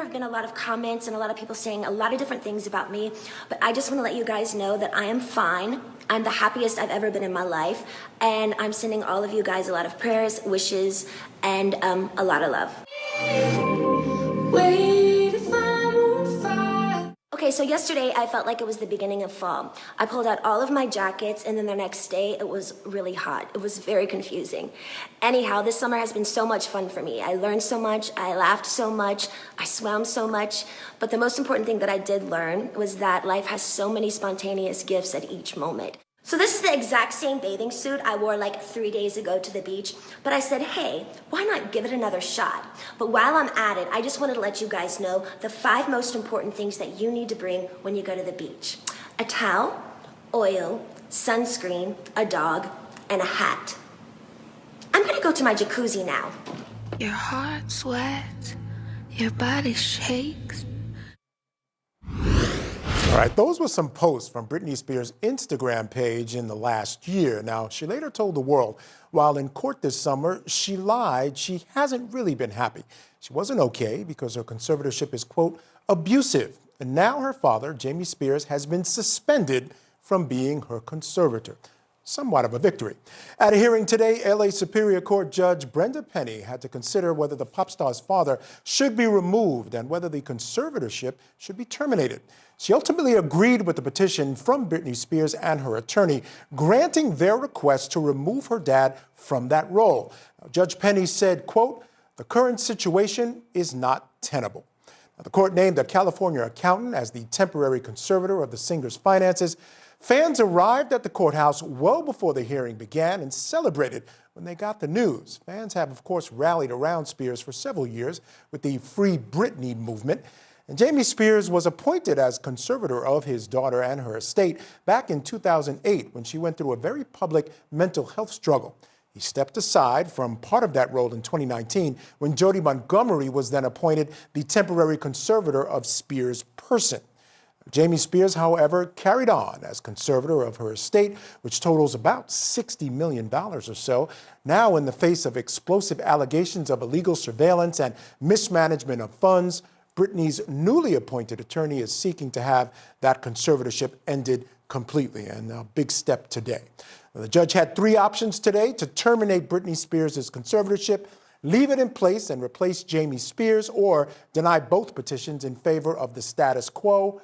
have been a lot of comments and a lot of people saying a lot of different things about me, but I just want to let you guys know that I am fine. I'm the happiest I've ever been in my life, and I'm sending all of you guys a lot of prayers, wishes, and a lot of love. Okay, so yesterday I felt like it was the beginning of fall. I pulled out all of my jackets, and then the next day it was really hot. It was very confusing. Anyhow, this summer has been so much fun for me. I learned so much, I laughed so much, I swam so much, but the most important thing that I did learn was that life has so many spontaneous gifts at each moment. So this is the exact same bathing suit I wore like 3 days ago to the beach, but I said, hey, why not give it another shot? But while I'm at it, I just wanted to let you guys know the 5 most important things that you need to bring when you go to the beach. A towel, oil, sunscreen, a dog, and a hat. I'm gonna go to my jacuzzi now. Your heart sweats, your body shakes. All right, those were some posts from Britney Spears' Instagram page in the last year. Now, she later told the world while in court this summer, she lied. She hasn't really been happy. She wasn't okay because her conservatorship is, quote, abusive. And now her father, Jamie Spears, has been suspended from being her conservator. Somewhat of a victory. At a hearing today, LA Superior Court Judge Brenda Penny had to consider whether the pop star's father should be removed and whether the conservatorship should be terminated. She ultimately agreed with the petition from Britney Spears and her attorney, granting their request to remove her dad from that role. Now, Judge Penny said, quote, the current situation is not tenable. Now, the court named a California accountant as the temporary conservator of the singer's finances. Fans arrived at the courthouse well before the hearing began and celebrated when they got the news. Fans have, of course, rallied around Spears for several years with the Free Britney movement. And Jamie Spears was appointed as conservator of his daughter and her estate back in 2008 when she went through a very public mental health struggle. He stepped aside from part of that role in 2019 when Jody Montgomery was then appointed the temporary conservator of Spears' person. Jamie Spears, however, carried on as conservator of her estate, which totals about $60 million or so. Now, in the face of explosive allegations of illegal surveillance and mismanagement of funds, Britney's newly appointed attorney is seeking to have that conservatorship ended completely, and a big step today. The judge had 3 options today: to terminate Britney Spears' conservatorship, leave it in place and replace Jamie Spears, or deny both petitions in favor of the status quo.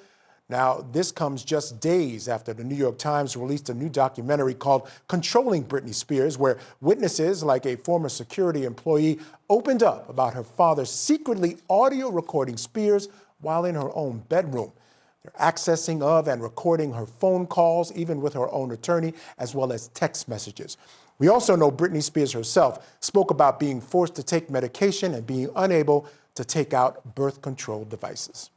Now, this comes just days after the New York Times released a new documentary called Controlling Britney Spears, where witnesses like a former security employee opened up about her father secretly audio recording Spears while in her own bedroom. They're accessing of and recording her phone calls, even with her own attorney, as well as text messages. We also know Britney Spears herself spoke about being forced to take medication and being unable to take out birth control devices.